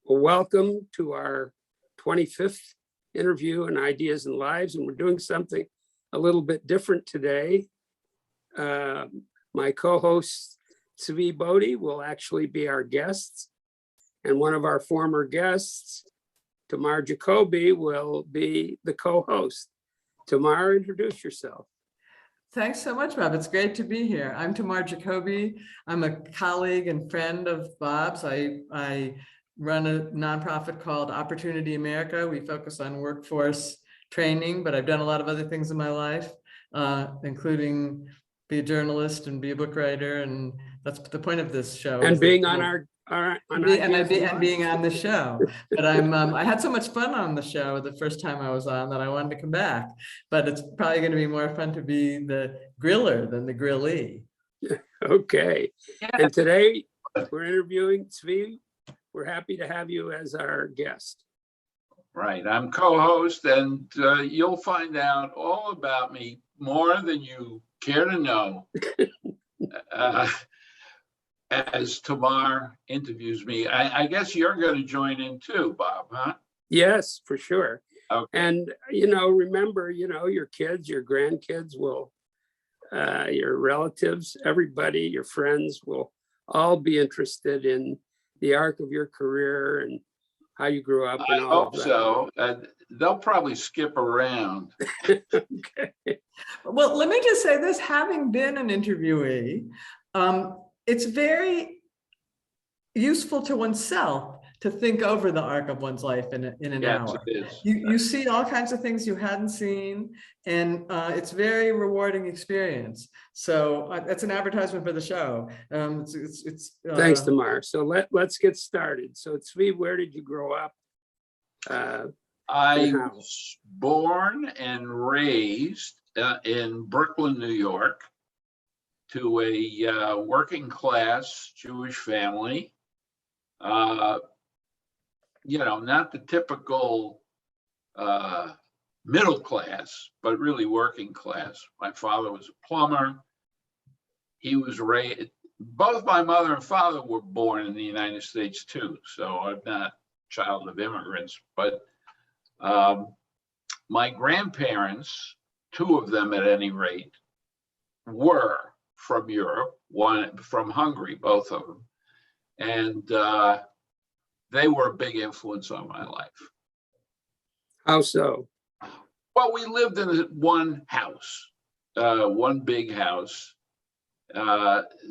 Well, welcome to our 25th interview on Ideas and Lives, and we're doing something a little bit different today. My co-host, Zvi Bodie, will actually be our guests, and one of our former guests, Tamar Jacoby, will be the co-host. Tamar, introduce yourself. Thanks so much, Bob. It's great to be here. I'm Tamar Jacoby. I'm a colleague and friend of Bob's. I run a nonprofit called Opportunity America. We focus on workforce training, but I've done a lot of other things in my life, including be a journalist and be a book writer. And that's the point of this show. And being on being on the show. But I had so much fun on the show the first time I was on that I wanted to come back. But it's probably going to be more fun to be the griller than the grillee. Okay. Yeah. And today we're interviewing Zvi. We're happy to have you as our guest. Right. I'm co-host, and you'll find out all about me, more than you care to know, as Tamar interviews me. I guess you're going to join in too, Bob, huh? Yes, for sure. Okay. And, remember, your kids, your grandkids will, your relatives, everybody, your friends will all be interested in the arc of your career and how you grew up. And I all hope of that. so. They'll probably skip around. Okay. Well, let me just say this, having been an interviewee, it's very useful to oneself to think over the arc of one's life in an hour. It is. You see all kinds of things you hadn't seen, and it's very rewarding experience. So that's an advertisement for the show. Thanks, Tamar. So let's get started. So Zvi, where did you grow up? I was born and raised in Brooklyn, New York, to a working class Jewish family. Not the typical middle class, but really working class. My father was a plumber. He was raised, both my mother and father were born in the United States too. So I'm not a child of immigrants, but my grandparents, two of them at any rate, were from Europe, one from Hungary, both of them. And they were a big influence on my life. How so? Well, we lived in one house, one big house.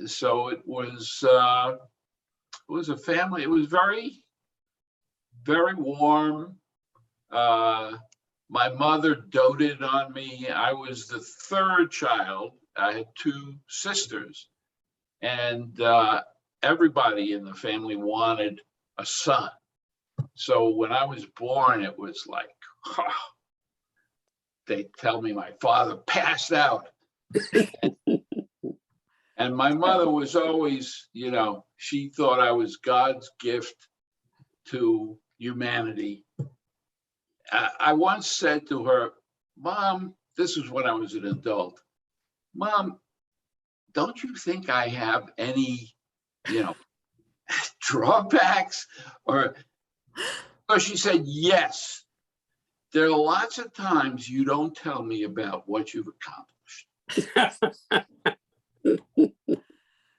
So it was a family. It was very, very warm. My mother doted on me. I was the third child. I had two sisters, and everybody in the family wanted a son. So when I was born, it was like, they tell me my father passed out. And my mother was always, she thought I was God's gift to humanity. I once said to her, Mom, this is when I was an adult, Mom, don't you think I have any, drawbacks? Or so she said, yes, there are lots of times you don't tell me about what you've accomplished.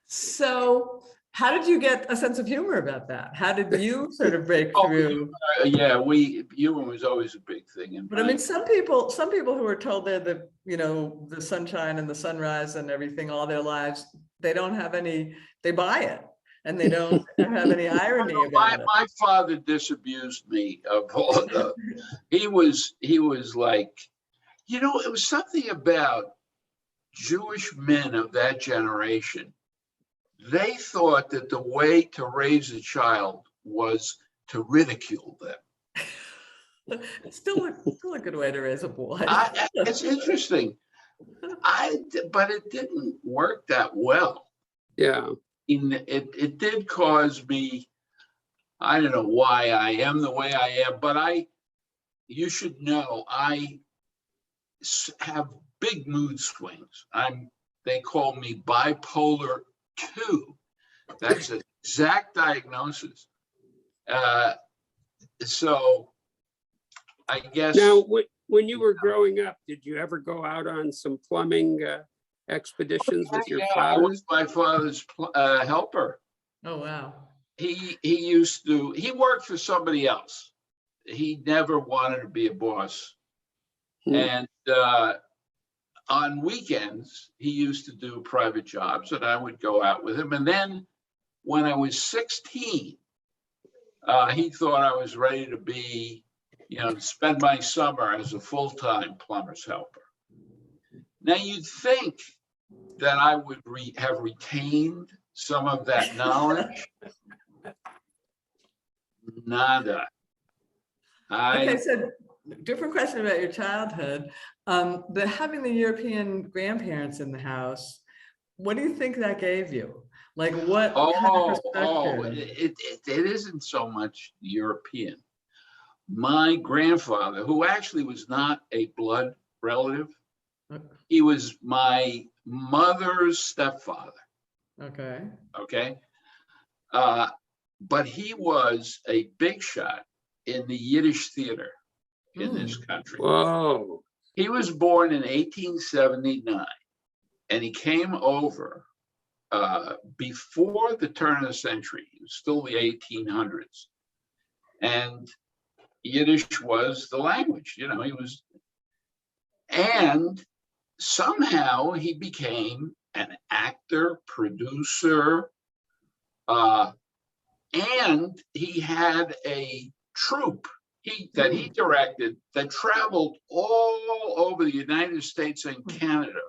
So how did you get a sense of humor about that? How did you sort of break through? Humor was always a big thing. But I mean, some people who are told they're the sunshine and the sunrise and everything all their lives, they don't have any, they buy it. And they don't have any irony about it. My father disabused me of all the, he was like, it was something about Jewish men of that generation. They thought that the way to raise a child was to ridicule them. It's still a good way to raise a boy. It's interesting. But it didn't work that well. Yeah. It did cause me, I don't know why I am the way I am, but you should know, I have big mood swings. They call me bipolar 2. That's an exact diagnosis. so I guess. Now, when you were growing up, did you ever go out on some plumbing expeditions with your I father? was my father's helper. Oh, wow. He worked for somebody else. He never wanted to be a boss. And on weekends, he used to do private jobs, and I would go out with him. And then when I was 16, he thought I was ready to be, spend my summer as a full-time plumber's helper. Now, you'd think that I would have retained some of that knowledge. Nada. Okay, so different question about your childhood. Having the European grandparents in the house, what do you think that gave you? Like what kind of perspective? It isn't so much European. My grandfather, who actually was not a blood relative, he was my mother's stepfather. Okay. Okay. But he was a big shot in the Yiddish theater in this country. Whoa. He was born in 1879, and he came over before the turn of the century. It was still the 1800s. And Yiddish was the language, he was, and somehow he became an actor, producer, and he had a troupe that he directed that traveled all over the United States and Canada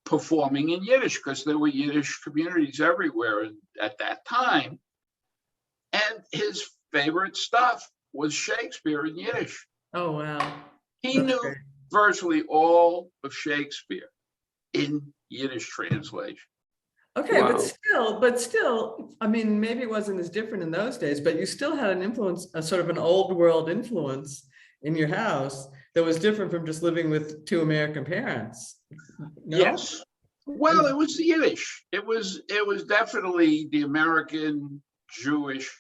performing in Yiddish, because there were Yiddish communities everywhere at that time. And his favorite stuff was Shakespeare in Yiddish. Oh, wow. He knew virtually all of Shakespeare in Yiddish translation. Okay, wow. but still, I mean, maybe it wasn't as different in those days, but you still had an influence, a sort of an old world influence in your house that was different from just living with two American parents. No? Yes. Well, it was Yiddish. It was definitely the American Jewish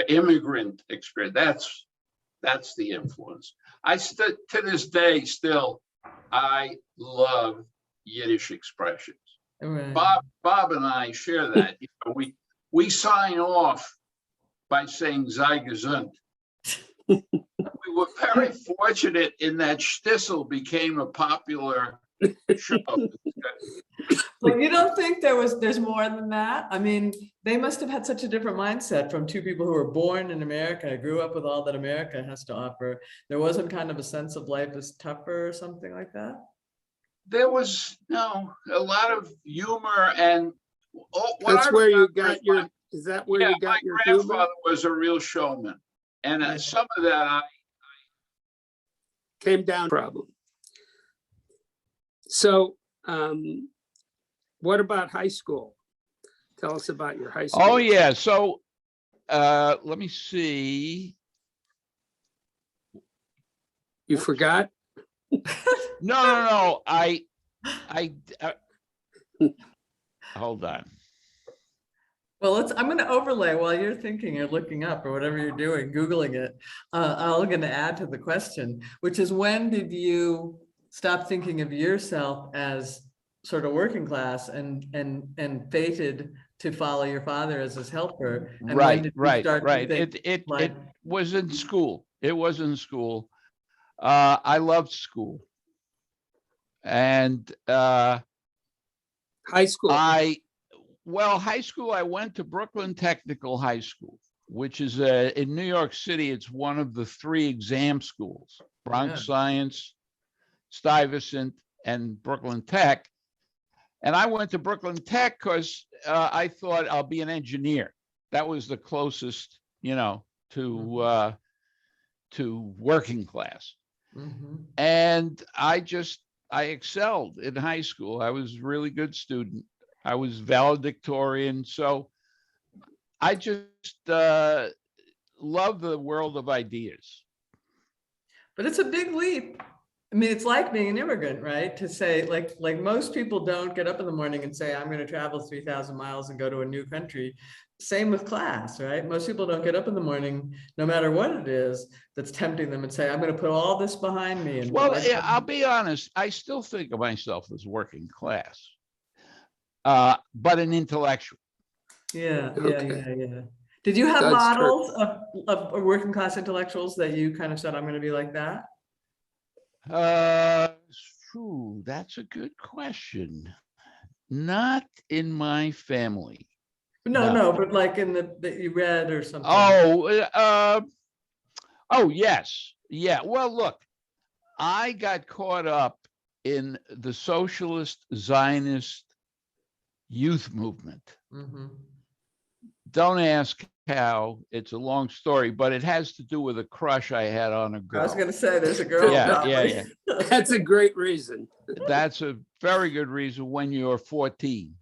immigrant experience. That's the influence. To this day, still, I love Yiddish expressions. Right. Bob and I share that. We sign off by saying "Sei gesund." We were very fortunate in that Shtisel became a popular show. But you don't think there's more than that? I mean, they must have had such a different mindset from two people who were born in America, grew up with all that America has to offer. There wasn't kind of a sense of life is tougher or something like that? There was a lot of humor, and that's where you got your. Is that where you got your humor? My grandfather was a real showman, and some of that I came down problem. So, what about high school? Tell us about your high school. Oh yeah, so let me see. You forgot? No. I hold on. Well, I'm going to overlay while you're thinking or looking up or whatever you're doing, Googling it. I'm going to add to the question, which is, when did you stop thinking of yourself as sort of working class and fated to follow your father as his helper? And right. It was in school. It was in school. I loved school. And high school. High school, I went to Brooklyn Technical High School, which is in New York City. It's one of the 3 exam schools: Bronx Science, Stuyvesant, and Brooklyn Tech. And I went to Brooklyn Tech because I thought I'll be an engineer. That was the closest, to working class. Mm-hmm. And I excelled in high school. I was a really good student. I was valedictorian. So I just love the world of ideas. But it's a big leap. I mean, it's like being an immigrant, right? To say, like most people don't get up in the morning and say, I'm going to travel 3,000 miles and go to a new country. Same with class, right? Most people don't get up in the morning, no matter what it is that's tempting them, and say, I'm going to put all this behind me. And Well, I'll be honest, I still think of myself as working class, but an intellectual. Yeah. Okay. Did you have That's models of working class intellectuals that you kind of said, I'm going to be like that? That's a good question. Not in my family. No, but like in that you read or something. Oh, yes. Yeah. Well, look, I got caught up in the socialist Zionist youth movement. Mm-hmm. Don't ask how, it's a long story, but it has to do with a crush I had on a girl. I was going to say there's a girl. Yeah. That's a great reason. That's a very good reason when you're 14.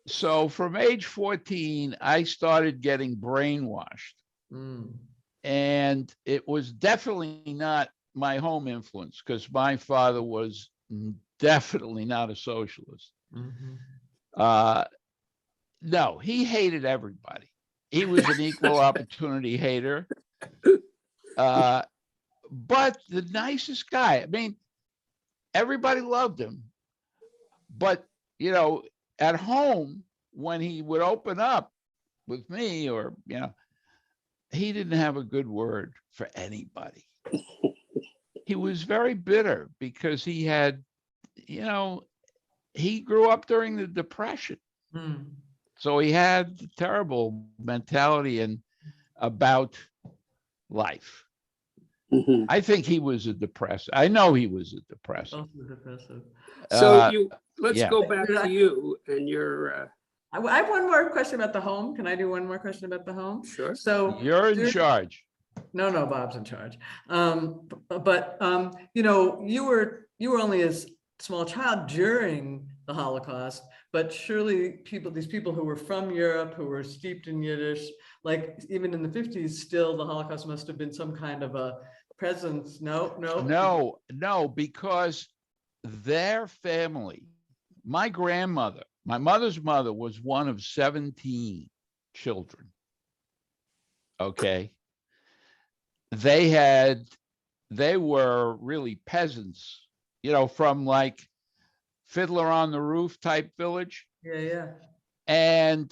So from age 14, I started getting brainwashed. And it was definitely not my home influence, because my father was definitely not a socialist. No, he hated everybody. He was an equal opportunity hater, but the nicest guy. I mean, everybody loved him, but at home, when he would open up with me, or he didn't have a good word for anybody. He was very bitter because he had, he grew up during the Depression. So he had a terrible mentality about life. I think he was a depressive. I know he was a depressive. So let's go back to you and your. I have one more question about the home. Can I do one more question about the home? Sure. So you're in charge. No, Bob's in charge. You were only a small child during the Holocaust, but surely these people who were from Europe, who were steeped in Yiddish, like even in the 50s, still the Holocaust must have been some kind of a presence. No, because their family, my mother's mother was one of 17 children. Okay. They were really peasants, from like Fiddler on the Roof type village. Yeah. And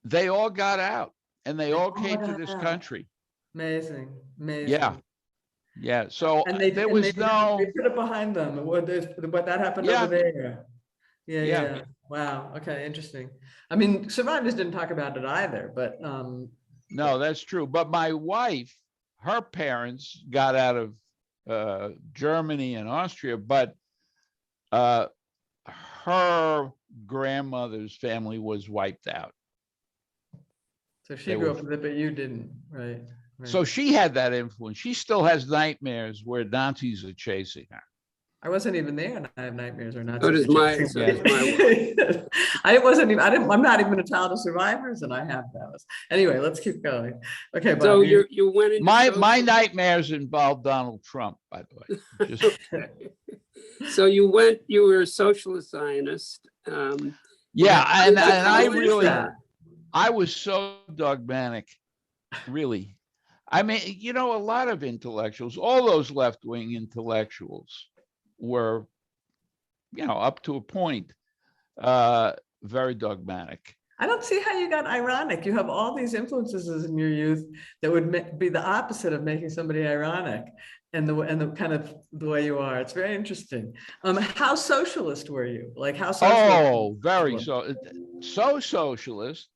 they all got out and they all came to this country. Amazing. Yeah. So they put it behind them. What that happened over there. Yeah. Wow. Okay. Interesting. I mean, survivors didn't talk about it either, but no, that's true. But my wife, her parents got out of Germany and Austria, but her grandmother's family was wiped out. So she grew up with it, but you didn't, right? So she had that influence. She still has nightmares where Nazis are chasing her. I wasn't even there, and I have nightmares or Nazis. So does my wife. I'm not even a child of survivors, and I have those. Anyway, let's keep going. Okay, Bob, so you went into my nightmares involve Donald Trump, by the way. So you were a socialist Zionist. And I was so dogmatic, really. I mean, a lot of intellectuals, all those left-wing intellectuals were, up to a point, very dogmatic. I don't see how you got ironic. You have all these influences in your youth that would be the opposite of making somebody ironic, and the kind of the way you are. It's very interesting. How socialist were you? Like how socialist? Oh, very so socialist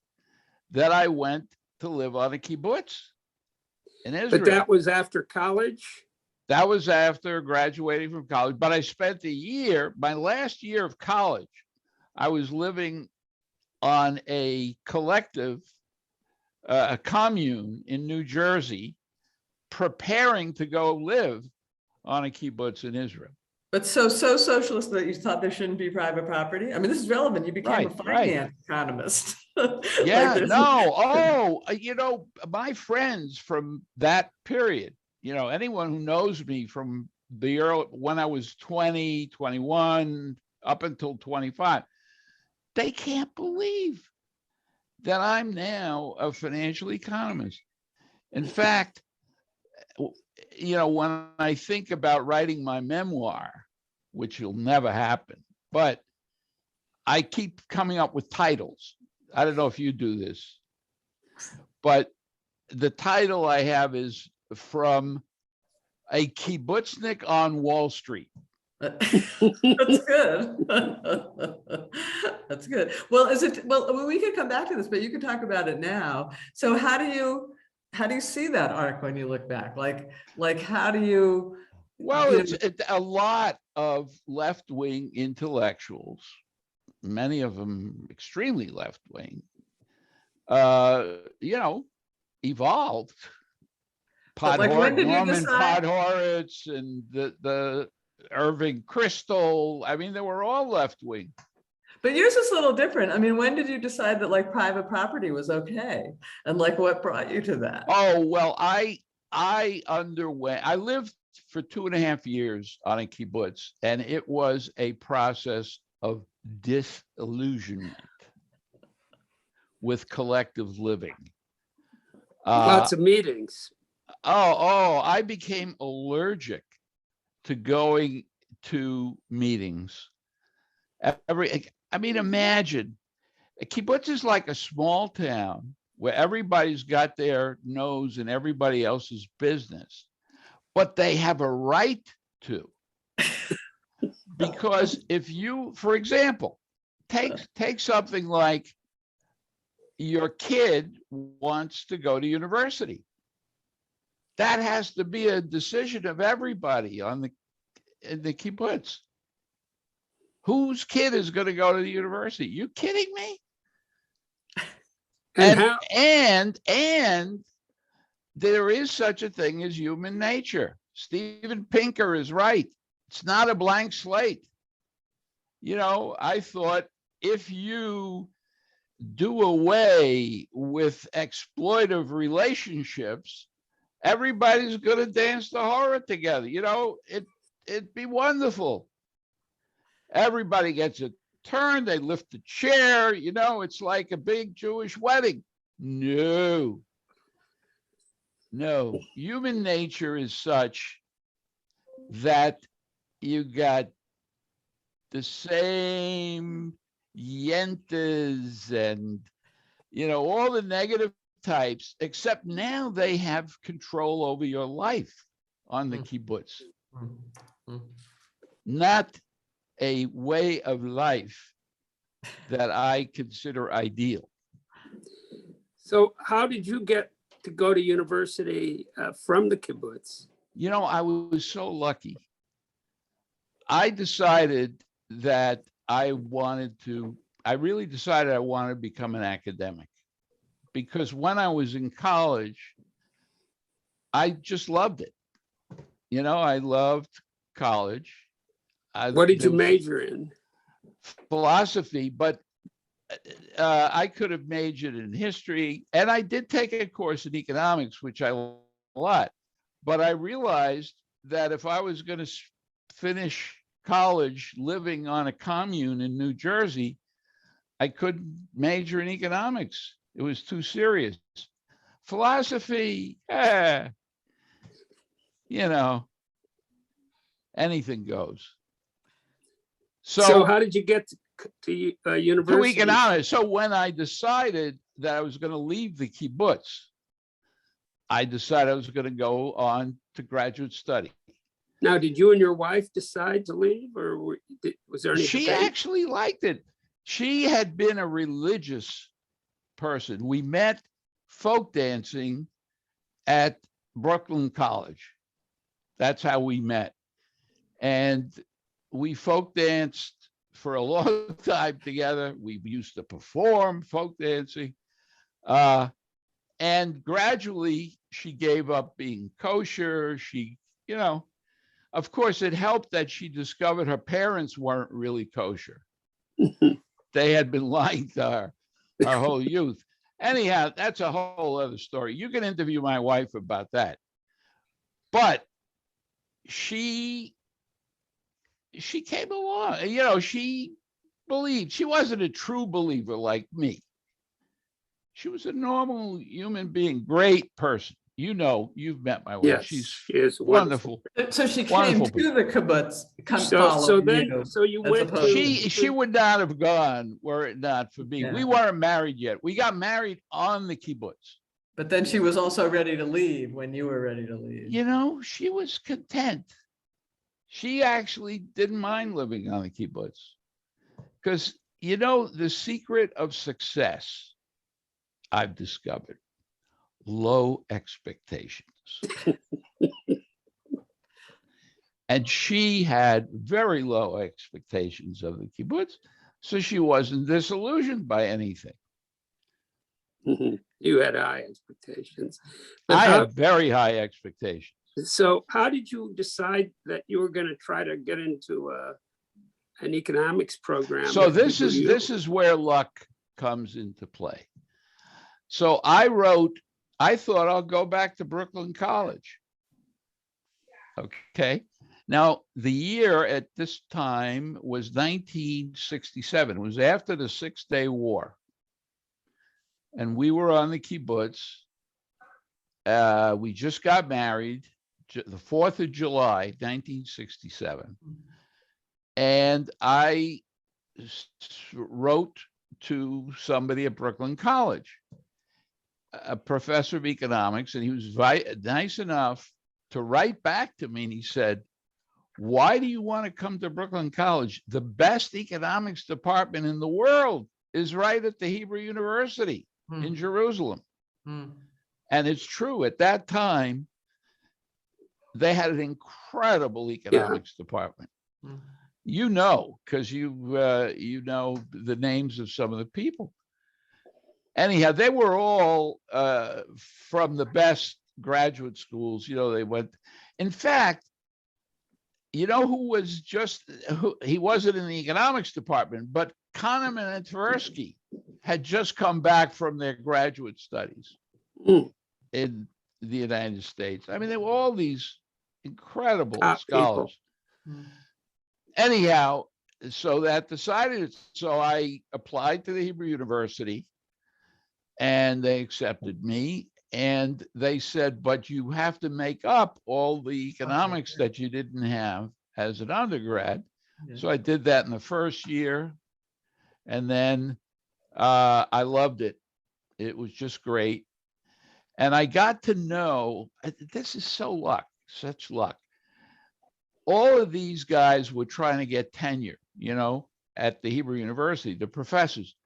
that I went to live on a kibbutz in Israel. But that was after college? That was after graduating from college. But I spent my last year of college, I was living on a collective, a commune in New Jersey, preparing to go live on a kibbutz in Israel. But so socialist that you thought there shouldn't be private property? I mean, this is relevant. You became a finance economist. My friends from that period, anyone who knows me from when I was 20, 21, up until 25, they can't believe that I'm now a financial economist. In fact, when I think about writing my memoir, which will never happen, but I keep coming up with titles. I don't know if you do this, but the title I have is From a Kibbutznik on Wall Street. That's good. That's good. Well, we could come back to this, but you can talk about it now. So how do you see that arc when you look back? Like how do you? Well, it's a lot of left-wing intellectuals, many of them extremely left-wing, evolved. Norman Podhoretz and the Irving Kristol. I mean, they were all left-wing. But yours is a little different. I mean, when did you decide that like private property was okay? And like what brought you to that? Oh, well, I lived for 2.5 years on a kibbutz, and it was a process of disillusionment with collective living. Lots of meetings. I became allergic to going to meetings. Imagine a kibbutz is like a small town where everybody's got their nose in everybody else's business, but they have a right to. Because if you, for example, take something like your kid wants to go to university. That has to be a decision of everybody in the kibbutz. Whose kid is going to go to the university? You kidding me? And there is such a thing as human nature. Steven Pinker is right. It's not a blank slate. I thought if you do away with exploitive relationships, everybody's going to dance the horror together. It'd be wonderful. Everybody gets a turn. They lift the chair. It's like a big Jewish wedding. No. Human nature is such that you got the same yentas and, all the negative types, except now they have control over your life on the kibbutz. Not a way of life that I consider ideal. So how did you get to go to university from the kibbutz? I was so lucky. I decided that I really decided I wanted to become an academic, because when I was in college, I just loved it. I loved college. What did you major in? Philosophy, but I could have majored in history, and I did take a course in economics, which I liked a lot. But I realized that if I was going to finish college living on a commune in New Jersey, I couldn't major in economics. It was too serious. Philosophy, anything goes. So how did you get to university? To economics. So when I decided that I was going to leave the kibbutz, I decided I was going to go on to graduate study. Now, did you and your wife decide to leave, or was there any She debate? actually liked it. She had been a religious person. We met folk dancing at Brooklyn College. That's how we met. And we folk danced for a long time together. We used to perform folk dancing. And gradually she gave up being kosher. She, of course it helped that she discovered her parents weren't really kosher. They had been lying to her whole youth. Anyhow, that's a whole other story. You can interview my wife about that. But, she came along, she believed. She wasn't a true believer like me. She was a normal human being, great person. You've met my wife. Yes, She's she is wonderful. So she came Wonderful to the kibbutz, So then, you. so you as went opposed to. She would not have gone were it not for me. Yeah. We weren't married yet. We got married on the kibbutz. But then she was also ready to leave when you were ready to leave. She was content. She actually didn't mind living on the kibbutz. Because, the secret of success, I've discovered, low expectations. And she had very low expectations of the kibbutz, so she wasn't disillusioned by anything. You had high expectations. I have very high expectations. So how did you decide that you were going to try to get into an economics program? So this is where luck comes into play. So I thought I'll go back to Brooklyn College. Okay. Now, the year at this time was 1967. It was after the 6-Day War. And we were on the kibbutz. We just got married, the 4th of July, 1967. And I wrote to somebody at Brooklyn College, a professor of economics, and he was nice enough to write back to me. And he said, "Why do you want to come to Brooklyn College? The best economics department in the world is right at the Hebrew University in Jerusalem." And it's true. At that time, they had an incredible economics department. Because you know the names of some of the people. Anyhow, they were all from the best graduate schools. They went. In fact, who was he wasn't in the economics department, but Kahneman and Tversky had just come back from their graduate studies in the United States. I mean, they were all these incredible scholars. Anyhow, so I applied to the Hebrew University and they accepted me. And they said, but you have to make up all the economics that you didn't have as an undergrad. Yeah. So I did that in the first year. And then I loved it. It was just great. And I got to know, this is such luck. All of these guys were trying to get tenure, at the Hebrew University, the professors.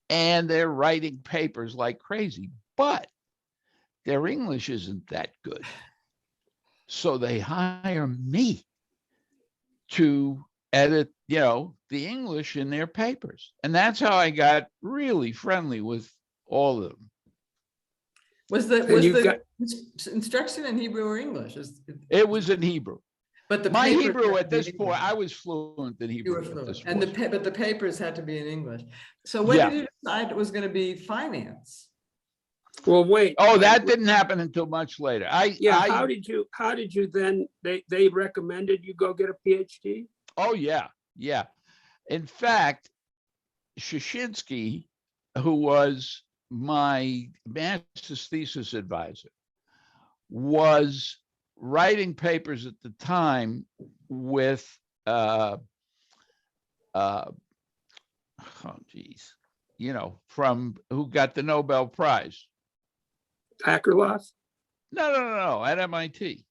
And they're writing papers like crazy. But their English isn't that good. So they hire me to edit, the English in their papers. And that's how I got really friendly with all of them. Was the instruction in Hebrew or English? It was in Hebrew. But my Hebrew at this point, I was fluent in Hebrew. You were fluent. But the papers had to be in English. So when did you decide it was going to be finance? Well, wait. Oh, that didn't happen until much later. How did you then, they recommended you go get a PhD? Oh, yeah. Yeah. In fact, Shushinsky, who was my master's thesis advisor, was writing papers at the time with, from who got the Nobel Prize. Akerlof? No, at MIT.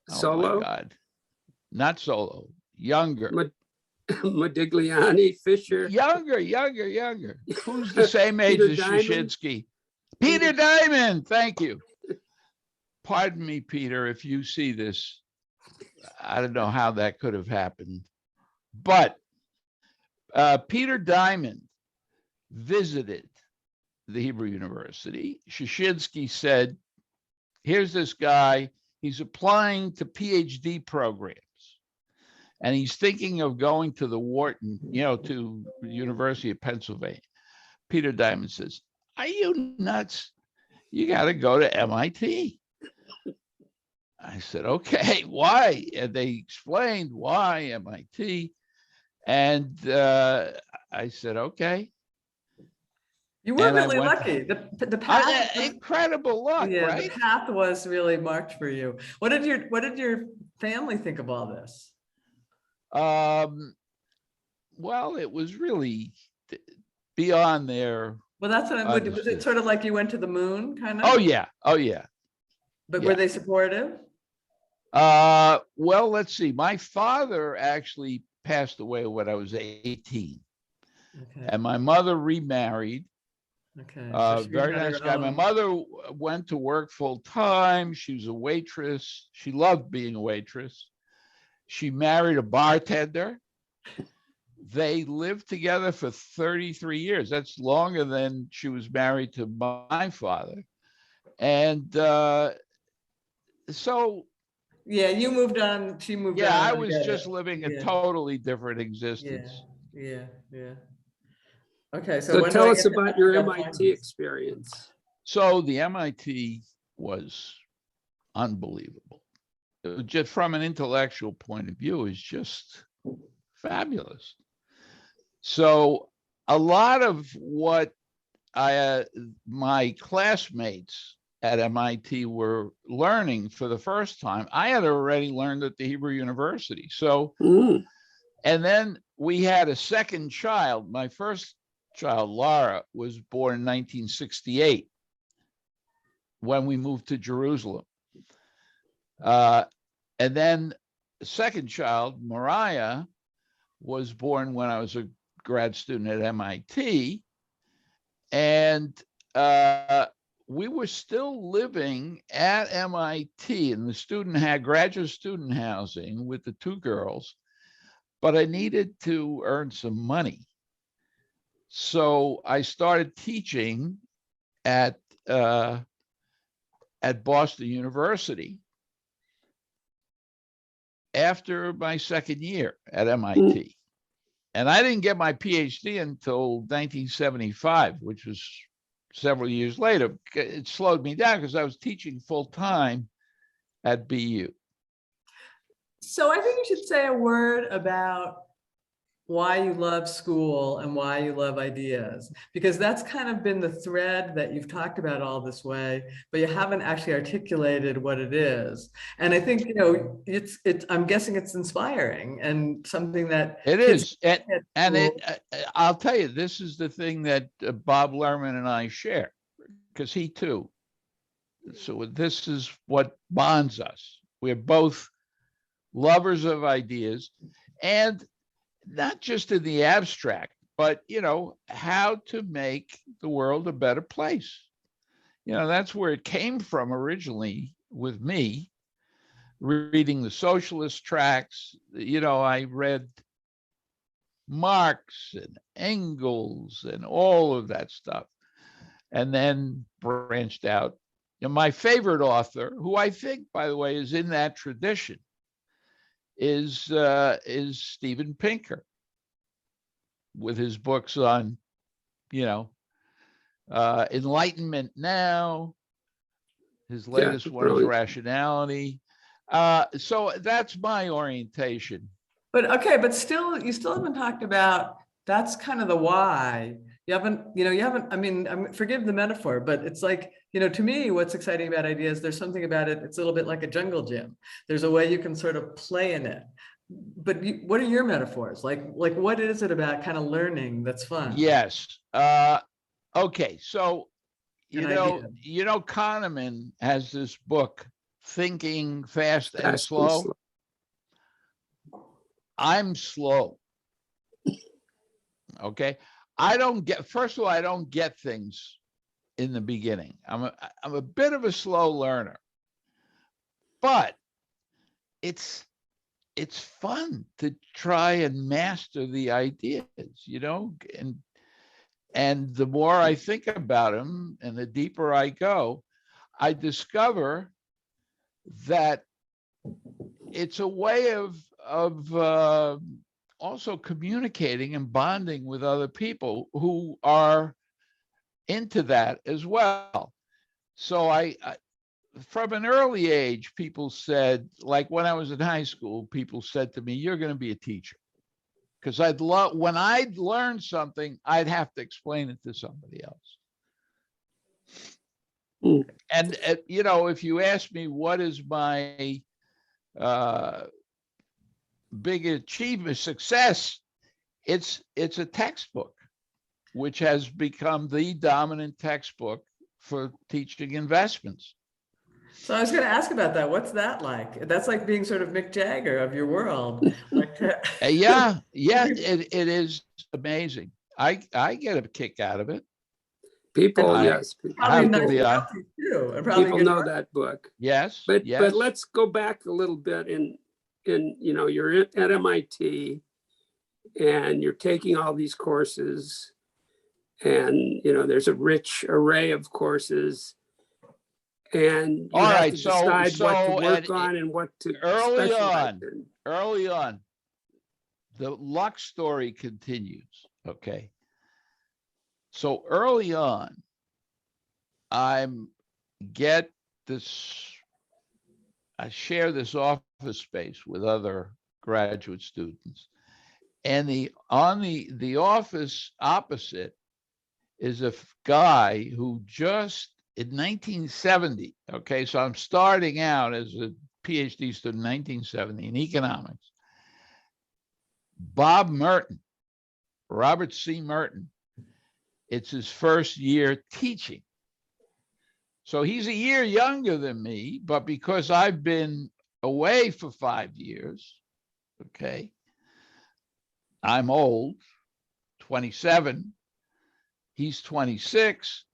Solo? Oh my God. Not Solo, younger. Modigliani, Fisher? Younger. Who's the same age as Shushinsky? Peter Diamond, thank you. Pardon me, Peter, if you see this. I don't know how that could have happened. But Peter Diamond visited the Hebrew University. Shushinsky said, here's this guy, he's applying to PhD programs. And he's thinking of going to the Wharton, to the University of Pennsylvania. Peter Diamond says, are you nuts? You got to go to MIT. I said, okay, why? And they explained why MIT. And I said, okay. You were And I really went, lucky. The path, incredible luck, yeah, right? the path was really marked for you. What did your family think of all this? Well, it was really beyond their Well, that's what was it understanding. sort of like you went to the moon, kind of? Oh yeah, oh yeah. But yeah. were they supportive? Well, let's see. My father actually passed away when I was 18, Okay. and my mother remarried. Okay. So she Very had her nice guy. My own- mother went to work full time. She was a waitress. She loved being a waitress. She married a bartender. They lived together for 33 years. That's longer than she was married to my father. And so, Yeah, you moved on. She moved on. yeah, I was get just it. living a Yeah. totally different Yeah. existence. Yeah. Yeah. Okay. So So when do tell I us get to about your pick up MIT points? experience. So the MIT was unbelievable. Just from an intellectual point of view, is just fabulous. So a lot of what my classmates at MIT were learning for the first time, I had already learned at the Hebrew University. So, and then we had a second child. My first child, Laura, was born in 1968 when we moved to Jerusalem. And then the second child, Mariah, was born when I was a grad student at MIT. And we were still living at MIT, and the student had graduate student housing with the two girls, but I needed to earn some money. So I started teaching at Boston University after my second year at MIT. And I didn't get my PhD until 1975, which was several years later. It slowed me down because I was teaching full time at BU. So I think you should say a word about why you love school and why you love ideas, because that's kind of been the thread that you've talked about all this way, but you haven't actually articulated what it is. And I think, it's I'm guessing it's inspiring and something that it is. And I'll tell you, this is the thing that Bob Lerman and I share, because he too. So this is what bonds us. We're both lovers of ideas, and not just in the abstract, but, how to make the world a better place. That's where it came from originally with me, reading the socialist tracts. I read Marx and Engels and all of that stuff, and then branched out. My favorite author, who I think, by the way, is in that tradition, is Steven Pinker, with his books on, Enlightenment Now. His latest one is Rationality. So that's my orientation. But still, you still haven't talked about, that's kind of the why. You haven't, I mean, forgive the metaphor, but it's like, to me, what's exciting about ideas, there's something about it, it's a little bit like a jungle gym. There's a way you can sort of play in it. But what are your metaphors? Like what is it about kind of learning that's fun? Yes. Okay. So, Kahneman has this book, Thinking Fast and Slow. I'm slow. Okay. First of all, I don't get things in the beginning. I'm a bit of a slow learner, but it's fun to try and master the ideas, and the more I think about them and the deeper I go, I discover that it's a way of also communicating and bonding with other people who are into that as well. So from an early age, people said, like when I was in high school, people said to me, "You're going to be a teacher." Because I'd love, when I'd learn something, I'd have to explain it to somebody else. Hmm. And, you know, if you ask me what is my big achievement, success, it's a textbook, which has become the dominant textbook for teaching investments. So I was going to ask about that. What's that like? That's like being sort of Mick Jagger of your world. Like, Yeah, it is amazing. I get a kick out of it. People, I yes, probably have to nice be royalties too, and probably people good know work. that book. yes, But yes. let's go back a little bit in you know, you're at MIT and you're taking all these courses, and you know there's a rich array of courses, and you All have right, to so decide what to work and on and what to early specialize on, in. early on, the luck story continues. Okay. So early on, I share this office space with other graduate students. And the office opposite is a guy who just in 1970, okay, so I'm starting out as a PhD student in 1970 in economics. Bob Merton, Robert C. Merton, it's his first year teaching. So he's a year younger than me, but because I've been away for 5 years, okay, I'm old, 27, he's 26.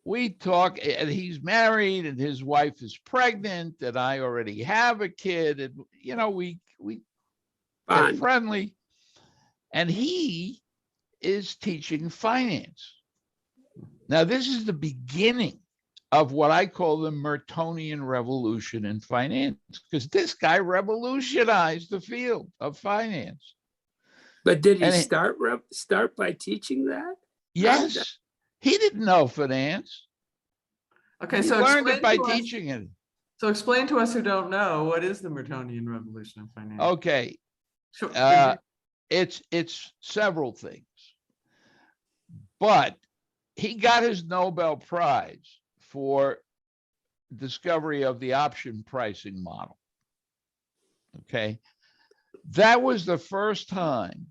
We talk, and he's married, and his wife is pregnant, and I already have a kid, and you know, we get friendly. And he is teaching finance. Now, this is the beginning of what I call the Mertonian revolution in finance, because this guy revolutionized the field of finance. But did he And start by teaching that? Yes, he didn't know finance. Okay, He so learned it by explain to us- teaching it. So explain to us who don't know, what is the Mertonian revolution in finance? Okay, Sure. it's several things, but he got his Nobel Prize for discovery of the option pricing model. Okay, that was the first time,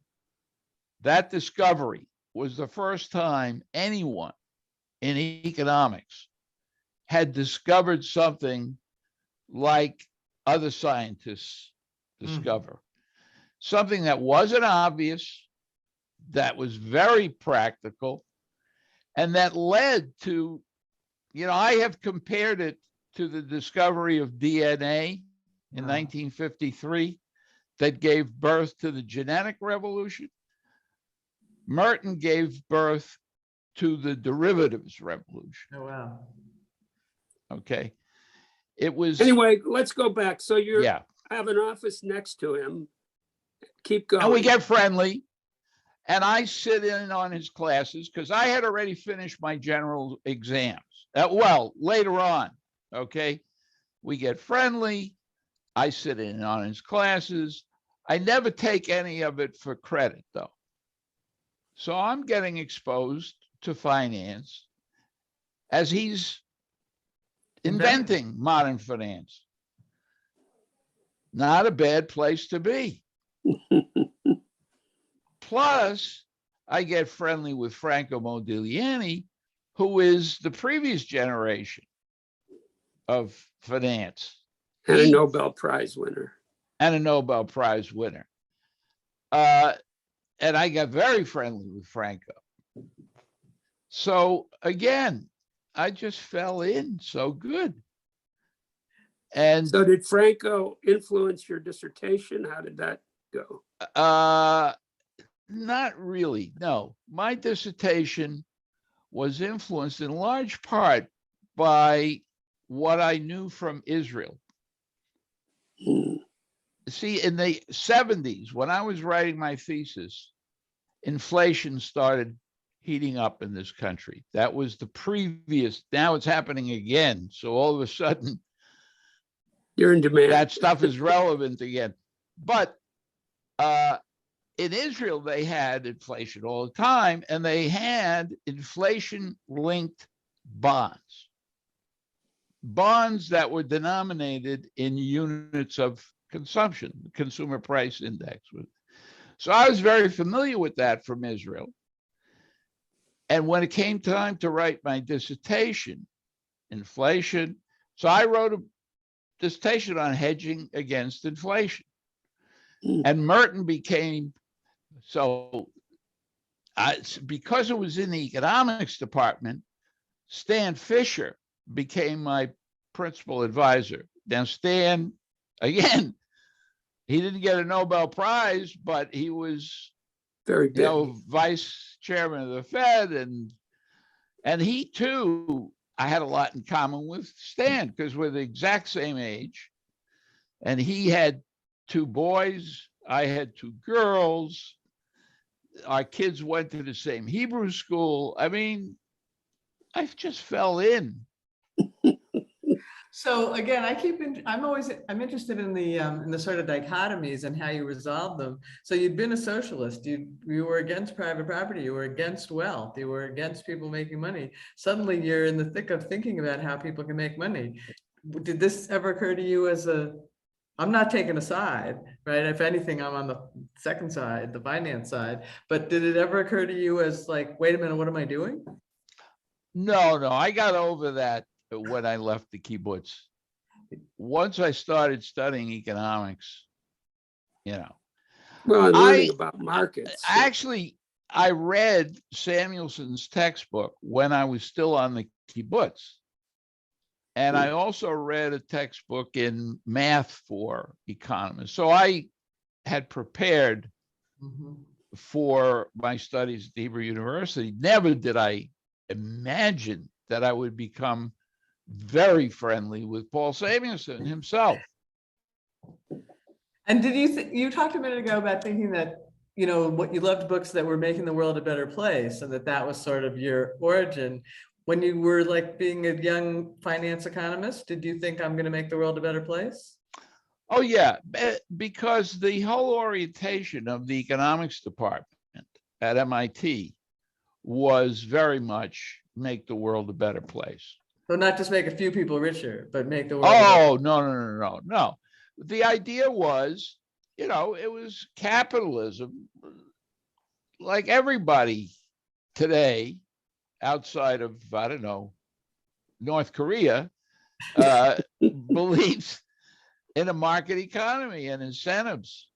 that discovery was the first time anyone in economics had discovered something like other scientists discover. Something that wasn't obvious, that was very practical, and that led to, you know, I have compared it to the discovery of DNA in 1953 that gave birth to the genetic revolution. Merton gave birth to the derivatives revolution. Oh, wow. Okay. It was, Anyway, let's go back. So you yeah. have an office next to him. Keep going. And we get friendly. And I sit in on his classes because I had already finished my general exams. Well, later on, okay, we get friendly. I sit in on his classes. I never take any of it for credit, though. So I'm getting exposed to finance as he's inventing modern finance. Not a bad place to be. Plus, I get friendly with Franco Modigliani, who is the previous generation of finance. And a Nobel Prize winner. And a Nobel Prize winner. And I got very friendly with Franco. So again, I just fell in so good. And so did Franco influence your dissertation? How did that go? Not really, no. My dissertation was influenced in large part by what I knew from Israel. See, in the 70s, when I was writing my thesis, inflation started heating up in this country. That was the previous, now it's happening again. So all of a sudden, You're in demand. that stuff is relevant again. But in Israel, they had inflation all the time, and they had inflation-linked bonds. Bonds that were denominated in units of consumption, the consumer price index. So I was very familiar with that from Israel. And when it came time to write my dissertation, inflation, so I wrote a dissertation on hedging against inflation. And Merton became, because it was in the economics department, Stan Fisher became my principal advisor. Now, Stan, again, he didn't get a Nobel Prize, but he was Very big. vice chairman of the Fed, and he too, I had a lot in common with Stan because we're the exact same age, and he had 2 boys, I had 2 girls. Our kids went to the same Hebrew school. I mean, I just fell in. So again, I'm interested in the sort of dichotomies and how you resolve them. So you'd been a socialist, you were against private property, you were against wealth, you were against people making money. Suddenly you're in the thick of thinking about how people can make money. Did this ever occur to you I'm not taking a side, right? If anything, I'm on the second side, the finance side, but did it ever occur to you as like, wait a minute, what am I doing? No, I got over that when I left the kibbutz. Once I started studying economics, Well, and learning about markets. I read Samuelson's textbook when I was still on the kibbutz. And I also read a textbook in math for economists. So I had prepared for my studies at the Hebrew University. Never did I imagine that I would become very friendly with Paul Samuelson himself. And did you talked a minute ago about thinking that, what you loved books that were making the world a better place, and that was sort of your origin. When you were like being a young finance economist, did you think I'm going to make the world a better place? Oh, yeah, because the whole orientation of the economics department at MIT was very much make the world a better place. So not just make a few people richer, but make the world. Oh, no. The idea was, it was capitalism, like everybody today outside of, I don't know, North Korea, believes in a market economy and incentives,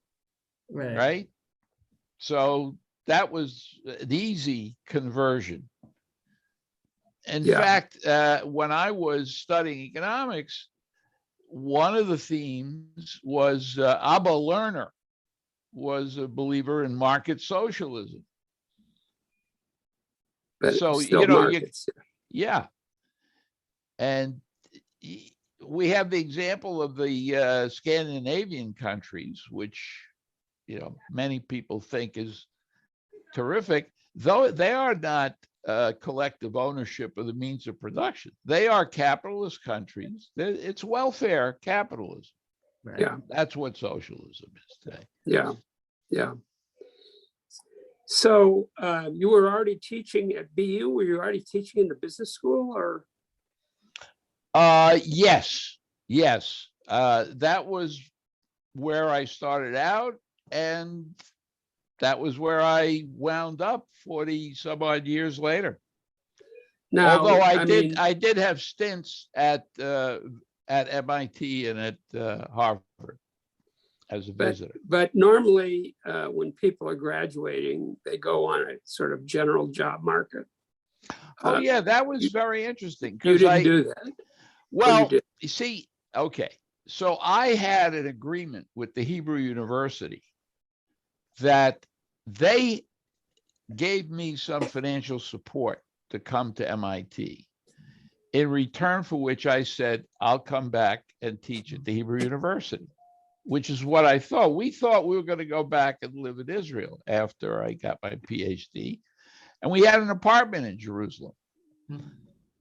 right? So that was an easy conversion. In fact, when I was studying economics, one of the themes was Abba Lerner was a believer in market socialism. But so, markets. And we have the example of the Scandinavian countries, which, many people think is terrific, though they are not collective ownership of the means of production. They are capitalist countries. It's welfare capitalism. Right? Yeah. That's what socialism is today. Yeah. So you were already teaching at BU? Were you already teaching in the business school, or? Yes. That was where I started out, and that was where I wound up 40 some odd years later. Now, although I did have stints at MIT and at Harvard as a visitor. But normally when people are graduating, they go on a sort of general job market. Oh, yeah, that was very interesting. You didn't do that. Well, you see, okay. So I had an agreement with the Hebrew University that they gave me some financial support to come to MIT, in return for which I said, I'll come back and teach at the Hebrew University, which is what I thought. We thought we were going to go back and live in Israel after I got my PhD. And we had an apartment in Jerusalem, Mhm.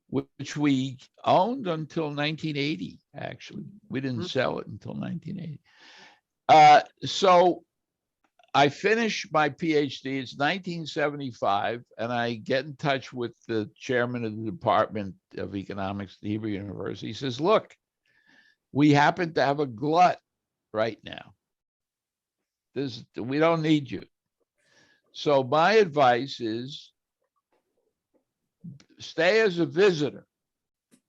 which we owned until 1980, actually. We didn't Mhm. sell it until 1980. So I finished my PhD. It's 1975, and I get in touch with the chairman of the Department of Economics at the Hebrew University. He says, look, we happen to have a glut right now. We don't need you. So my advice is stay as a visitor,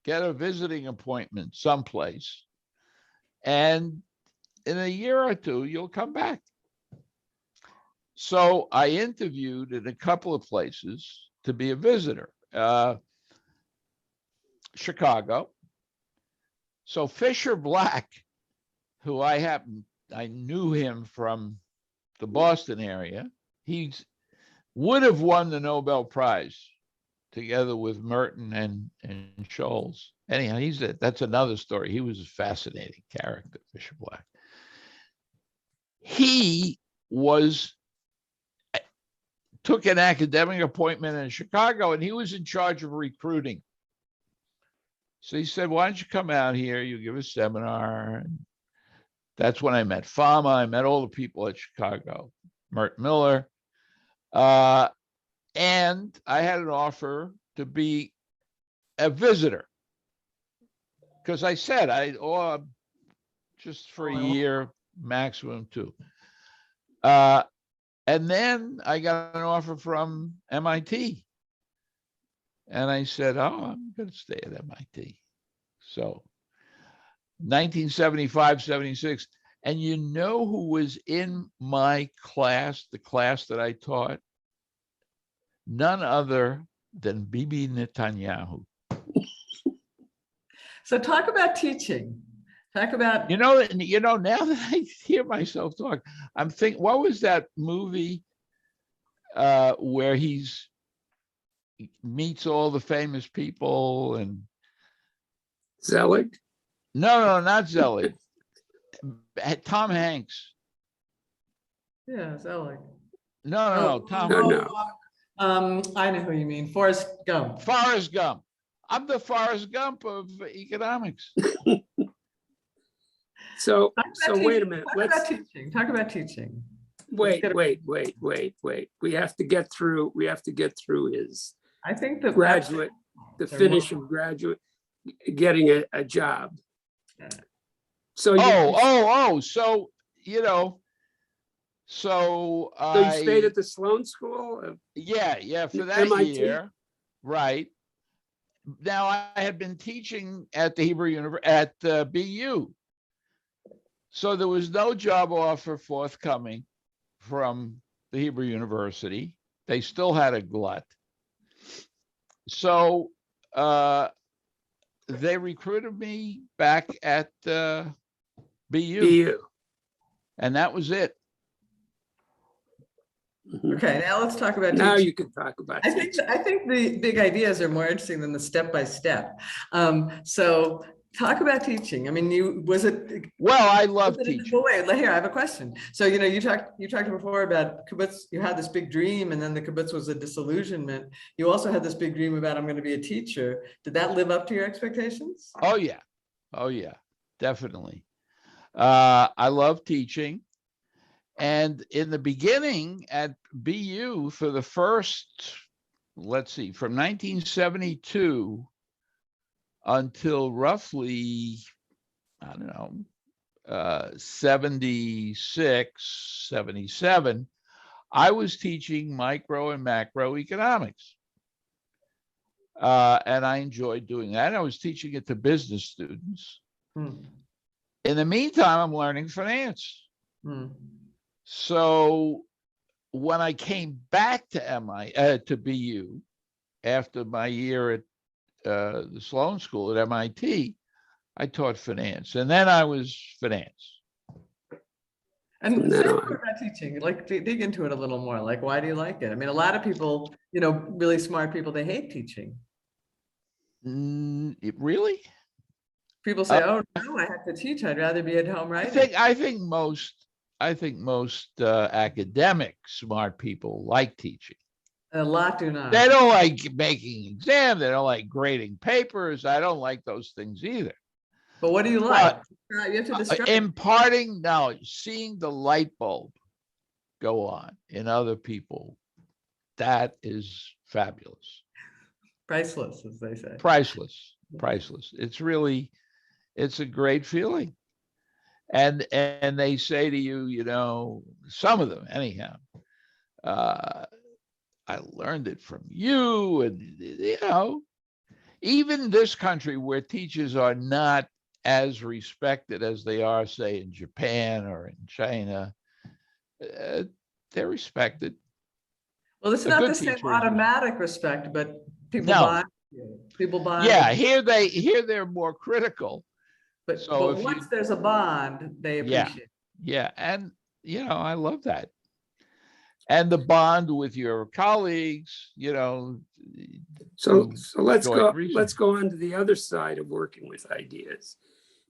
get a visiting appointment someplace, and in a year or two, you'll come back. So I interviewed in a couple of places to be a visitor. Chicago. So Fisher Black, who I knew him from the Boston area, he would have won the Nobel Prize together with Merton and Scholes. Anyhow, that's another story. He was a fascinating character, Fisher Black. He took an academic appointment in Chicago, and he was in charge of recruiting. So he said, why don't you come out here? You give a seminar. And that's when I met Fama. I met all the people at Chicago, Mert Miller. And I had an offer to be a visitor. Because I said, just for a year, maximum 2. And then I got an offer from MIT. And I said, I'm going to stay at MIT. So 1975, 76. And you know who was in my class, the class that I taught? None other than Bibi Netanyahu. So talk about teaching. Talk about, Now that I hear myself talk, I'm thinking, what was that movie where he meets all the famous people and Zelig? No, not Zelig. Tom Hanks. yeah, Zelig. No, Tom. No. I know who you mean. Forrest Gump. Forrest Gump. I'm the Forrest Gump of economics. So wait a minute. Talk about teaching. Wait. We have to get through his I think the finish of graduate, getting a job. So So So you stayed at the Sloan School? Yeah, for that MIT? year, right. Now I had been teaching at the Hebrew University at BU, so there was no job offer forthcoming from the Hebrew University. They still had a glut, so they recruited me back at BU, and that was it. Okay, now let's talk about now teaching. you can talk about I think the big ideas are more interesting than the step-by-step. So talk about teaching. I mean, well, I love teaching. Well, wait, here, I have a question. So, you talked before about kibbutz. You had this big dream, and then the kibbutz was a disillusionment. You also had this big dream about, I'm going to be a teacher. Did that live up to your expectations? Oh yeah, definitely. I love teaching. And in the beginning at BU, for the first, let's see, from 1972 until roughly, 76, 77, I was teaching micro and macroeconomics. And I enjoyed doing that. I was teaching it to business students. In the meantime, I'm learning finance. So when I came back to BU after my year at the Sloan School at MIT, I taught finance, and then I was finance. And say more about teaching, like dig into it a little more. Like, why do you like it? I mean, a lot of people, really smart people, they hate teaching. Really? People say, "Oh no, I have to teach. I'd rather be at home writing." I think most academic smart people like teaching. A lot do not. They don't like making exams. They don't like grading papers. I don't like those things either. But what do you like? You have to describe it. Imparting knowledge, seeing the light bulb go on in other people, that is fabulous. Priceless, as they say. Priceless, priceless. It's a great feeling. And they say to you, you know, some of them anyhow, I learned it from you. And, you know, even this country where teachers are not as respected as they are, say, in Japan or in China, they're respected. Well, it's A not good the same teacher is- automatic respect, but people No. buy. People buy. Yeah, here they're more critical. But, so but if once you- there's a bond, they Yeah. appreciate it. Yeah, and you know, I love that. And the bond with your colleagues, you know. So to let's joint go, research. let's go on to the other side of working with ideas.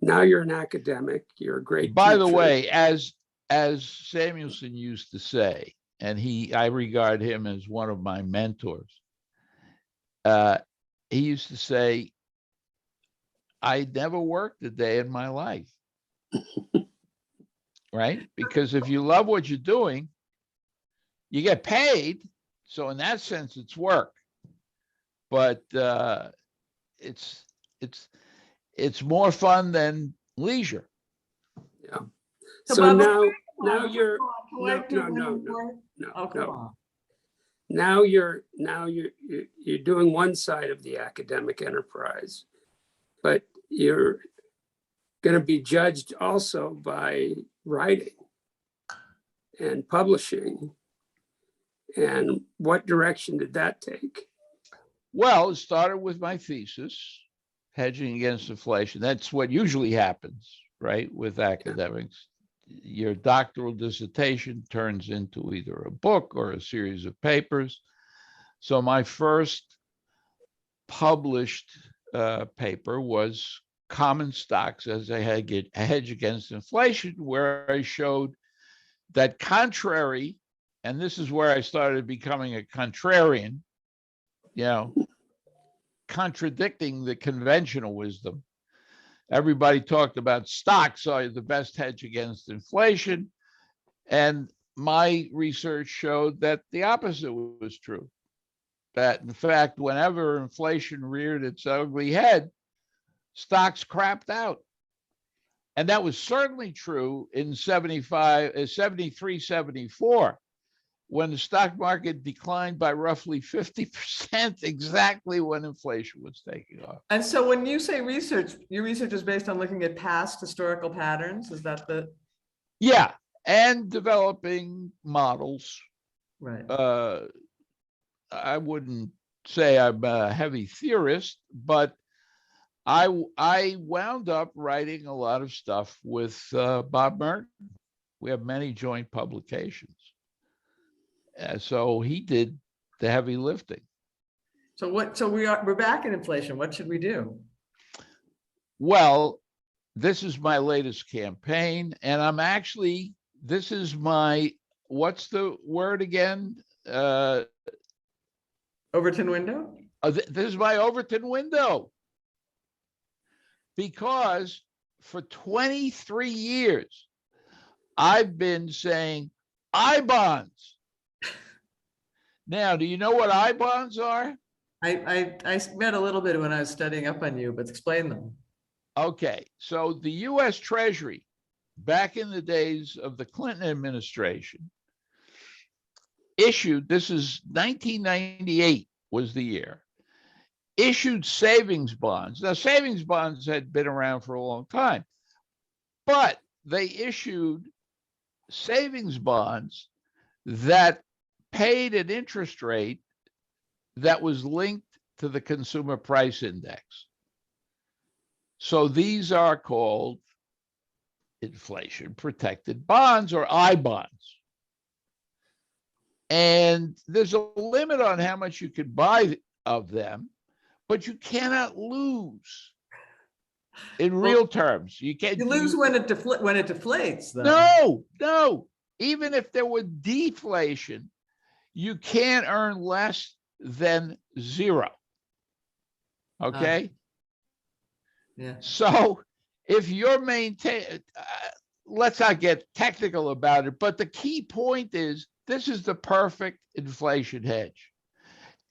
Now you're an academic, you're a great By the teacher. way, as Samuelson used to say, and I regard him as one of my mentors. He used to say, I never worked a day in my life. Right? Because if you love what you're doing, you get paid. So in that sense, it's work. But it's more fun than leisure. Yeah. So, So Bob, now you're, Can I do one no. more? no, Oh, come no. on. Now you're doing one side of the academic enterprise, but you're going to be judged also by writing and publishing. And what direction did that take? Well, it started with my thesis, hedging against inflation. That's what usually happens, right, with academics. Your doctoral dissertation turns into either a book or a series of papers. So my first published paper was Common Stocks as a hedge against inflation, where I showed that contrary, and this is where I started becoming a contrarian, you know, contradicting the conventional wisdom. Everybody talked about stocks are the best hedge against inflation. And my research showed that the opposite was true. That in fact, whenever inflation reared its ugly head, stocks crapped out. And that was certainly true in 73, 74, when the stock market declined by roughly 50%, exactly when inflation was taking off. And so when you say research, your research is based on looking at past historical patterns? Is that the? Yeah, and developing models. Right. I wouldn't say I'm a heavy theorist, but I wound up writing a lot of stuff with Bob Merton. We have many joint publications. So he did the heavy lifting. So we're back in inflation. What should we do? Well, this is my latest campaign, and this is my, what's the word again? Overton window? This is my Overton window. Because for 23 years, I've been saying I-bonds. Now, do you know what I-bonds are? I read a little bit when I was studying up on you, but explain them. Okay, so the US Treasury, back in the days of the Clinton administration, issued, this is 1998 was the year, issued savings bonds. Now, savings bonds had been around for a long time, but they issued savings bonds that paid an interest rate that was linked to the consumer price index. So these are called inflation protected bonds, or I-bonds. And there's a limit on how much you can buy of them, but you cannot lose in real terms. You can't. You lose when it deflates, though. No. Even if there were deflation, you can't earn less than 0. Okay. Yeah. So if you're let's not get technical about it, but the key point is this is the perfect inflation hedge.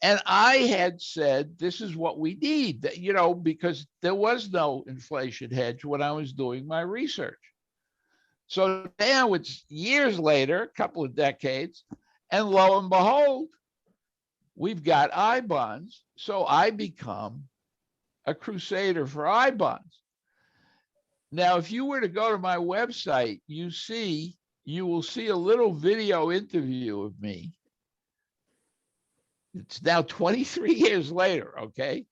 And I had said, this is what we need, because there was no inflation hedge when I was doing my research. So now it's years later, a couple of decades, and lo and behold, we've got I bonds. So I become a crusader for I bonds. Now, if you were to go to my website, you will see a little video interview of me. It's now 23 years later, okay,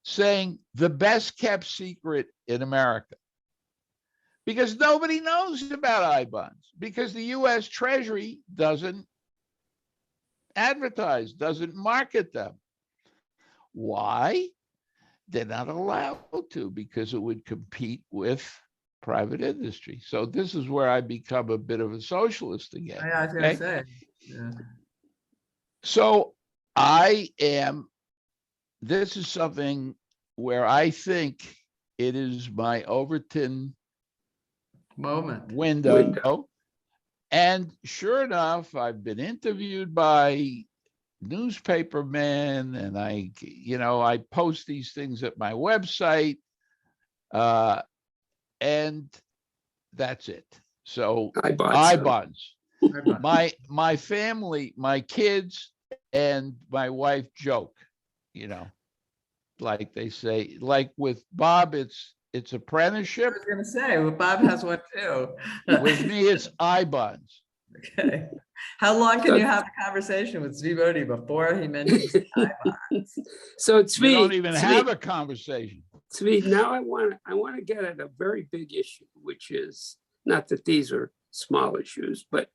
saying the best kept secret in America. Because nobody knows about I bonds, because the US Treasury doesn't advertise, doesn't market them. Why? They're not allowed to, because it would compete with private industry. So this is where I become a bit of a socialist again. I was going to say. Yeah. So this is something where I think it is my Overton window. And sure enough, I've been interviewed by newspapermen, and I post these things at my website, and that's it. So I bonds. My family, my kids, and my wife joke, like they say, like with Bob, it's apprenticeship. I was going to say, well, Bob has one too. With me, it's I bonds. Okay. How long can you have a conversation with Zvi Bodie before he mentions I bonds? So Zvi, we don't even have a conversation. Zvi, now I want to get at a very big issue, which is not that these are small issues, but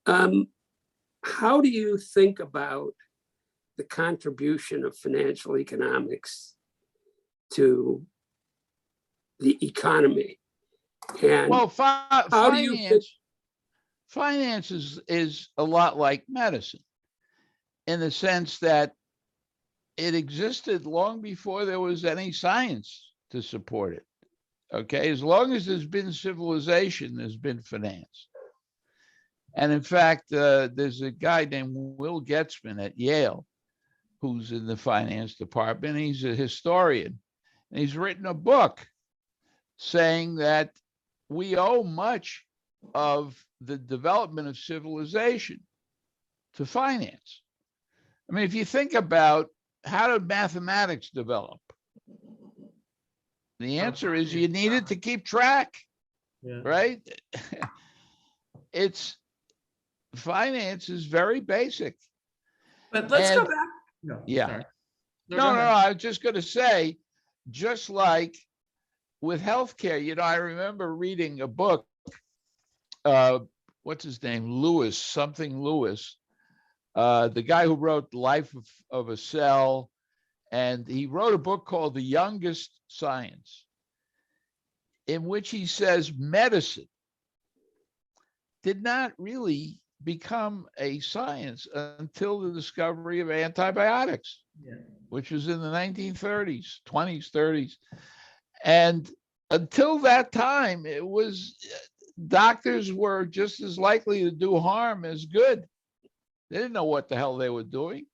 how do you think about the contribution of financial economics to the economy? And well, how do you think? Finance is a lot like medicine, in the sense that it existed long before there was any science to support it. Okay, as long as there's been civilization, there's been finance. And in fact, there's a guy named Will Getzman at Yale who's in the finance department. He's a historian, and he's written a book saying that we owe much of the development of civilization to finance. I mean, if you think about how did mathematics develop? The answer is you needed to keep track, right? Finance is very basic. But let's go back. No, No, I was just going to say, just like with healthcare, I remember reading a book, what's his name? Lewis, the guy who wrote Life of a Cell, and he wrote a book called The Youngest Science, in which he says medicine did not really become a science until the discovery of antibiotics, which was in the 1930s, 20s, 30s. And until that time, it was doctors were just as likely to do harm as good. They didn't know what the hell they were doing.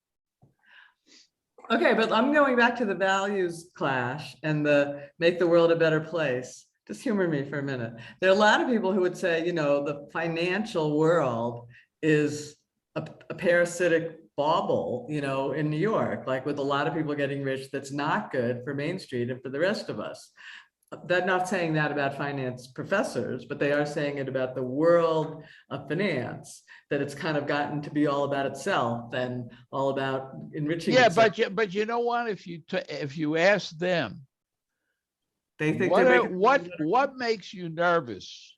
Okay, but I'm going back to the values clash and the make the world a better place. Just humor me for a minute. There are a lot of people who would say, the financial world is a parasitic bauble, in New York, like with a lot of people getting rich, that's not good for Main Street and for the rest of us. They're not saying that about finance professors, but they are saying it about the world of finance, that it's kind of gotten to be all about itself and all about enriching itself. But you know what? If you ask them, they think what makes you nervous?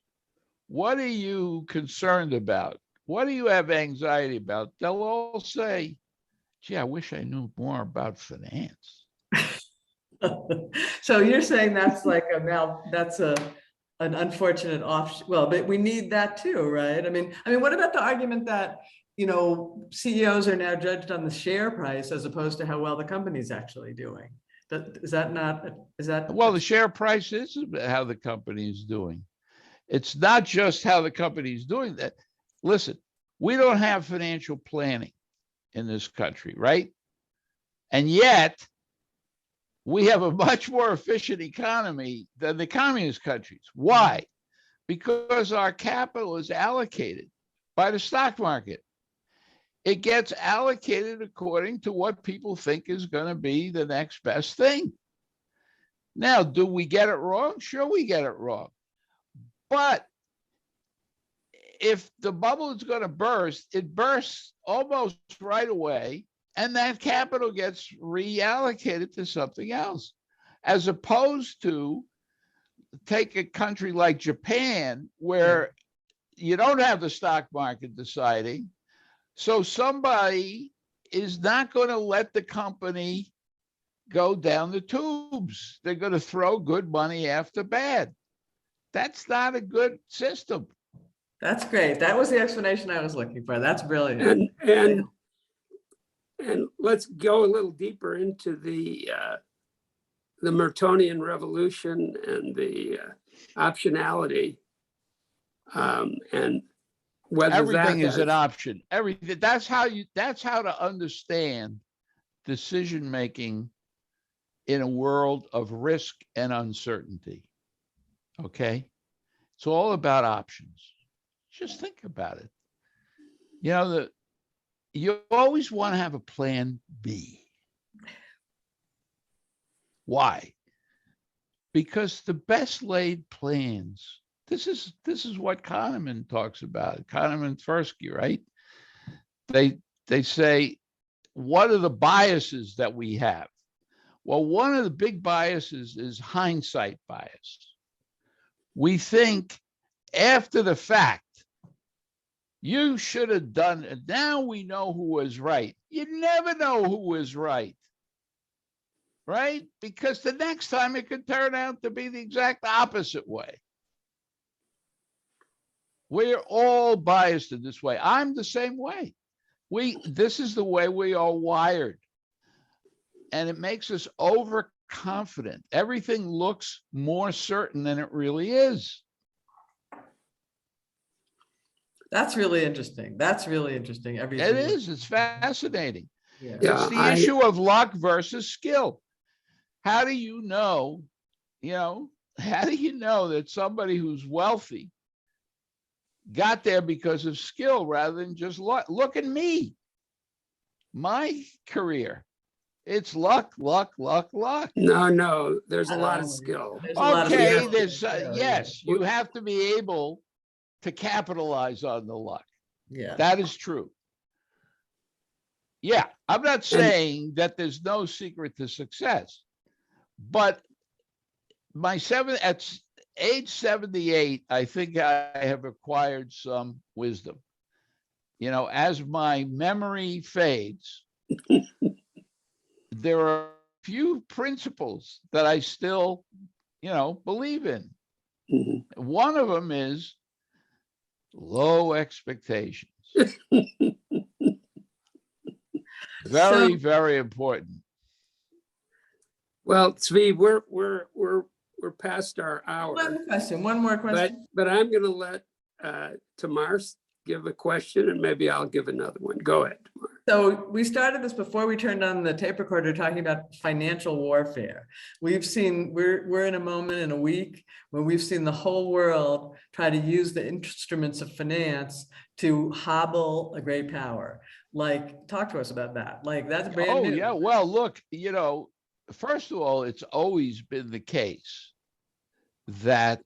What are you concerned about? What do you have anxiety about? They'll all say, gee, I wish I knew more about finance. So you're saying that's like an unfortunate offshoot. Well, but we need that too, right? I mean, what about the argument that CEOs are now judged on the share price as opposed to how well the company's actually doing. Is that? Well, the share price is how the company is doing. It's not just how the company is doing that. Listen, we don't have financial planning in this country, right? And yet, we have a much more efficient economy than the communist countries. Why? Because our capital is allocated by the stock market. It gets allocated according to what people think is going to be the next best thing. Now, do we get it wrong? Sure, we get it wrong. But if the bubble is going to burst, it bursts almost right away, and that capital gets reallocated to something else, as opposed to take a country like Japan, where you don't have the stock market deciding. So somebody is not going to let the company go down the tubes. They're going to throw good money after bad. That's not a good system. That's great. That was the explanation I was looking for. That's brilliant. And let's go a little deeper into the Mertonian revolution and the optionality, and whether everything is an option. Everything. That's how to understand decision making in a world of risk and uncertainty. Okay, it's all about options. Just think about it. You always want to have a plan B. Why? Because the best laid plans, this is what Kahneman talks about, Kahneman Tversky, right? They say, what are the biases that we have? Well, one of the big biases is hindsight bias. We think after the fact, you should have done it. Now we know who was right. You never know who was right. Right? Because the next time it could turn out to be the exact opposite way. We're all biased in this way. I'm the same way. This is the way we are wired. And it makes us overconfident. Everything looks more certain than it really is. That's really interesting. Everything. It is. It's fascinating. Yeah. It's the issue of luck versus skill. How do you know, how do you know that somebody who's wealthy got there because of skill rather than just luck? Look at me. My career. It's luck. No, there's a lot of skill. Okay, yes, you have to be able to capitalize on the luck. Yeah, that is true. Yeah, I'm not saying that there's no secret to success, but at age 78, I think I have acquired some wisdom. As my memory fades, there are a few principles that I still, believe in. Mm-hmm. One of them is low expectations. Very important. Well, Zvi, we're past our hour. One more question. But I'm going to let Tamar give a question, and maybe I'll give another one. Go ahead, Tamar. So we started this before we turned on the tape recorder, talking about financial warfare. We're in a moment in a week when we've seen the whole world try to use the instruments of finance to hobble a great power. Talk to us about that. That's brand new. Yeah. Well, look, first of all, it's always been the case that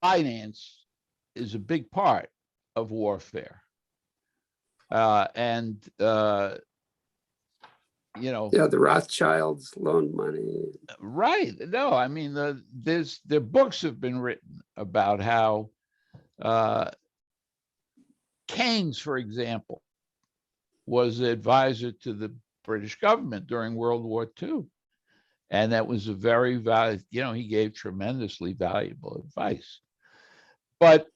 finance is a big part of warfare. The Rothschilds loaned money. Right. No, I mean, the books have been written about how Keynes, for example, was the advisor to the British government during World War II. And that was a very valuable, he gave tremendously valuable advice. But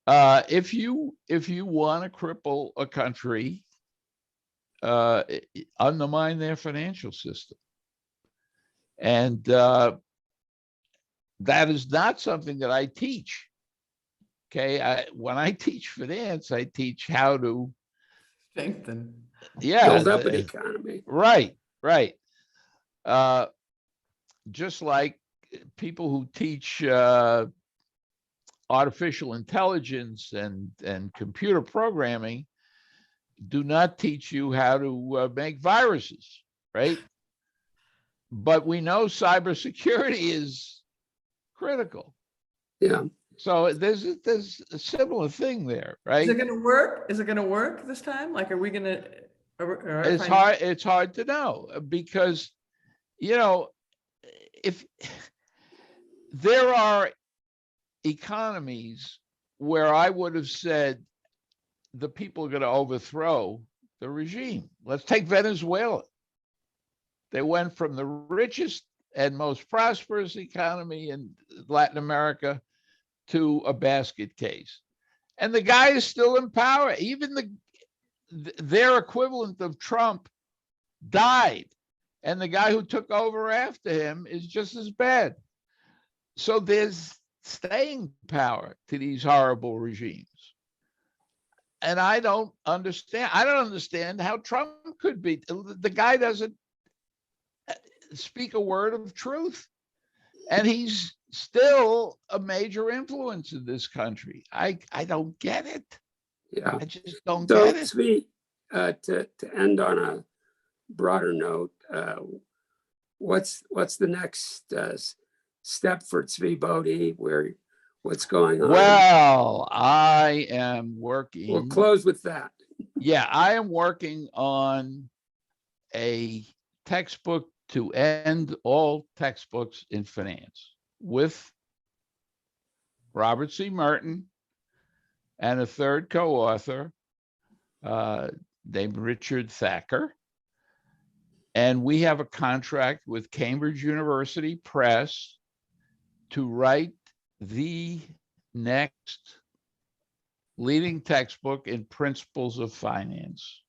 If you want to cripple a country, undermine their financial system. And that is not something that I teach. Okay, when I teach finance, I teach how to Strengthen. Build up an economy. Right. Just like people who teach artificial intelligence and computer programming do not teach you how to make viruses, right? But we know cybersecurity is critical. Yeah. So there's a similar thing there, right? Is it going to work? Is it going to work this time? Like, are we going to? It's hard to know, because, if there are economies where I would have said the people are going to overthrow the regime. Let's take Venezuela. They went from the richest and most prosperous economy in Latin America to a basket case. And the guy is still in power. Even their equivalent of Trump died. And the guy who took over after him is just as bad. So there's staying power to these horrible regimes. And I don't understand how Trump could be. The guy doesn't speak a word of truth. And he's still a major influence in this country. I don't get it. Yeah. I just don't So, get it. Zvi, to end on a broader note, what's the next step for Zvi Bodie? What's going on? Well, I am working. We'll close with that. Yeah, I am working on a textbook to end all textbooks in finance with Robert C. Merton and a third co-author named Richard Thacker. And we have a contract with Cambridge University Press to write the next leading textbook in principles of finance.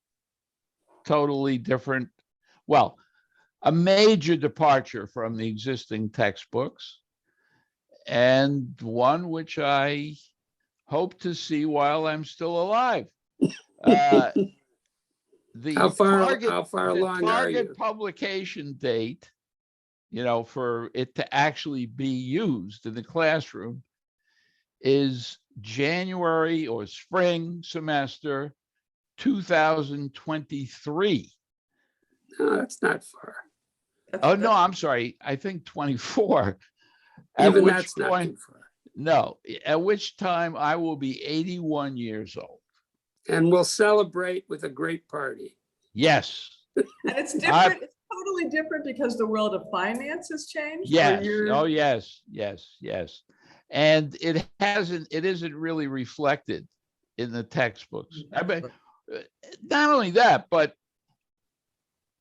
Totally different. Well, a major departure from the existing textbooks, and one which I hope to see while I'm still alive. How far along are you? Target publication date, for it to actually be used in the classroom is January or spring semester 2023. No, that's not far. Oh, no, I'm sorry. I think 24. Even that's not too far. No, at which time I will be 81 years old. And we'll celebrate with a great party. Yes. And it's different. It's totally different because the world of finance has changed. Yes. Oh, yes. And it isn't really reflected in the textbooks. I mean, not only that, but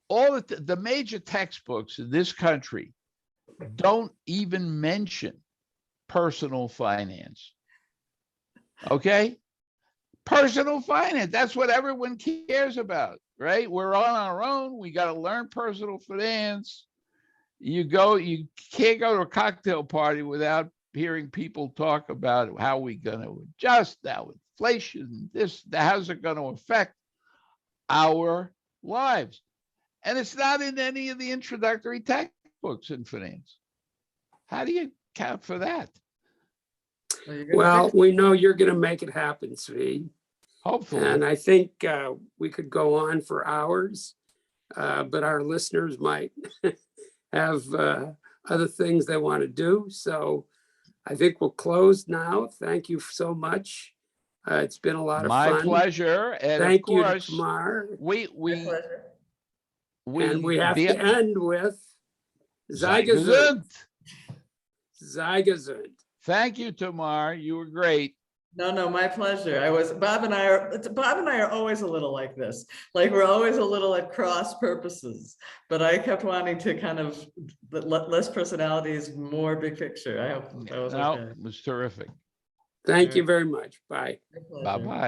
all the major textbooks in this country don't even mention personal finance. Okay? Personal finance, that's what everyone cares about, right? We're on our own. We got to learn personal finance. You can't go to a cocktail party without hearing people talk about how we're going to adjust now, inflation, how's it going to affect our lives? And it's not in any of the introductory textbooks in finance. How do you account for that? Well, we know you're going to make it happen, Zvi. Hopefully. And I think we could go on for hours, but our listeners might have other things they want to do. So I think we'll close now. Thank you so much. It's been a lot of fun. My pleasure. And thank of course, you, Tamar. We have to end with Sei gesund. Sei gesund. Thank you, Tamar. You were great. No, my pleasure. Bob and I are always a little like this. Like, we're always a little at cross purposes, but I kept wanting to kind of less personalities, more big picture. I hope that was okay. It was terrific. Thank you very much. Bye. My pleasure. Bye-bye.